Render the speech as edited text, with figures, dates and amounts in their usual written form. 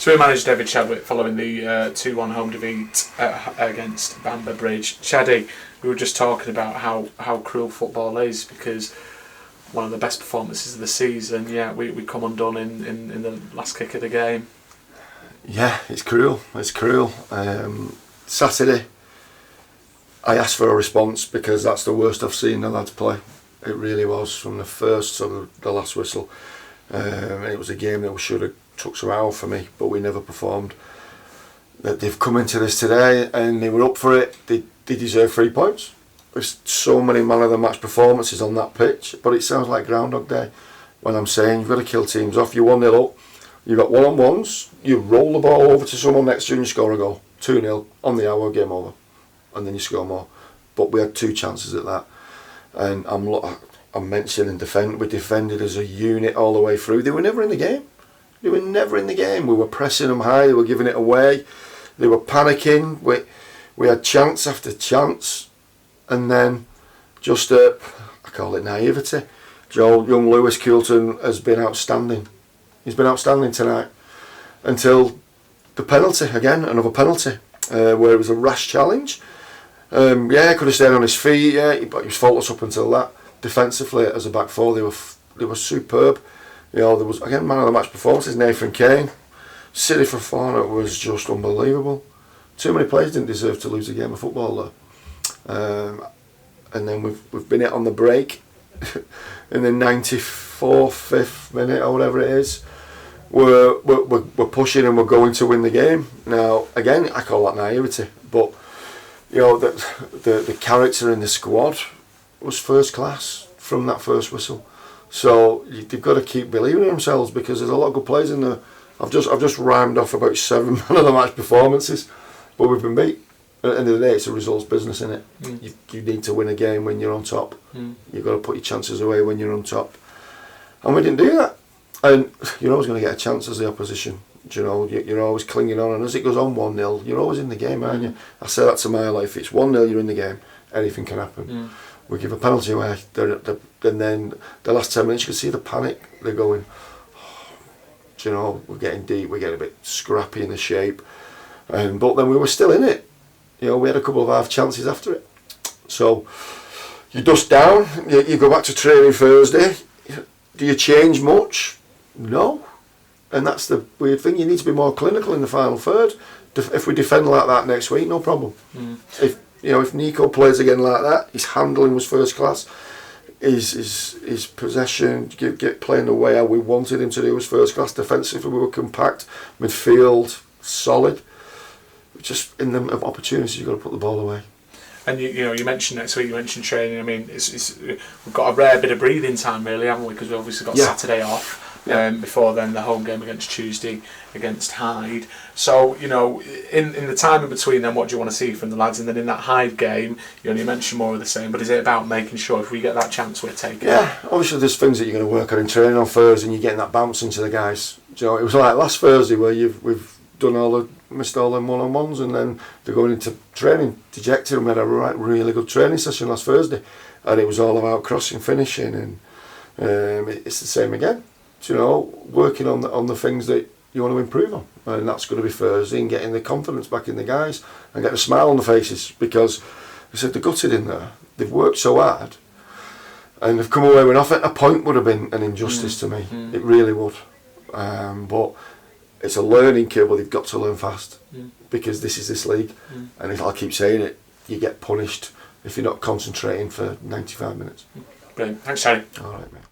So we managed David Chadwick following the 2-1 home defeat against Bamber Bridge. Chaddy, we were just talking about how cruel football is, because one of the best performances of the season, we come undone in the last kick of the game. Yeah, it's cruel. Saturday, I asked for a response because that's the worst I've seen the lads play. It really was, from the first to the last whistle. It was a game that we should have took some hour for me, but we never performed. That they've come into this today and they were up for it. They deserve 3 points. There's so many man of the match performances on that pitch, but it sounds like Groundhog Day when I'm saying you've got to kill teams off. You're 1-0 up, you've got one-on-ones, you roll the ball over to someone next to you and you score a goal. 2-0 on the hour, game over, and then you score more. But we had 2 chances at that, and I'm mentioning we defended as a unit all the way through. They were never in the game. We were pressing them high, they were giving it away, they were panicking. We had chance after chance, and then just I call it naivety. Young Lewis Coulton has been outstanding. He's been outstanding tonight until the penalty again, another penalty where it was a rash challenge. He could have stayed on his feet, but he was faultless up until that. Defensively, as a back four, they were superb. There was again man of the match performances. Nathan Kane, City Fofana was just unbelievable. Too many players didn't deserve to lose a game of football though. And then we've been hit on the break in the 94th minute or whatever it is. We're pushing and we're going to win the game. Now again, I call that naivety, but the character in the squad was first class from that first whistle. So they've got to keep believing in themselves, because there's a lot of good players in there. I've just rhymed off about 7 man of the match performances, but we've been beat. At the end of the day, it's a results business, isn't it? You need to win a game when you're on top. You've got to put your chances away when you're on top, and we didn't do that. And you're always going to get a chance as the opposition. You're always clinging on, and as it goes on 1-0, you're always in the game, aren't you? I say that to my life. It's 1-0, you're in the game. Anything can happen. We give a penalty away, and then the last 10 minutes you can see the panic. They're going, we're getting deep, we're getting a bit scrappy in the shape, but then we were still in it. We had a couple of half chances after it. So you dust down, you go back to training Thursday. Do you change much? No. And that's the weird thing. You need to be more clinical in the final third. If we defend like that next week, no problem. If Nico plays again like that, his handling was first class. His possession, playing the way how we wanted him to do was first class. Defensively, we were compact. Midfield, solid. Just in the opportunities, you've got to put the ball away. And you mentioned next week. You mentioned training. I mean, we've got a rare bit of breathing time, really, haven't we? Because we've obviously got Saturday off. Before then, the home game against Tuesday against Hyde. So in the time in between, then what do you want to see from the lads? And then in that Hyde game, you mentioned more of the same. But is it about making sure if we get that chance, we're taking it? Yeah, obviously there's things that you're going to work on in training on Thursday, and you're getting that bounce into the guys. It was like last Thursday where we've done missed all them one-on-ones, and then they're going into training dejected. And we had a really good training session last Thursday, and it was all about crossing, finishing, and it's the same again. Working on the things that you want to improve on, and that's going to be Thursday, and getting the confidence back in the guys and getting a smile on the faces, because they said they're gutted in there. They've worked so hard, and they've come away with nothing. A point would have been an injustice to me. It really would. But it's a learning curve, but they've got to learn fast, because this is this league, and if I keep saying it, you get punished if you're not concentrating for 95 minutes. Brilliant. Thanks, Harry. All right, mate.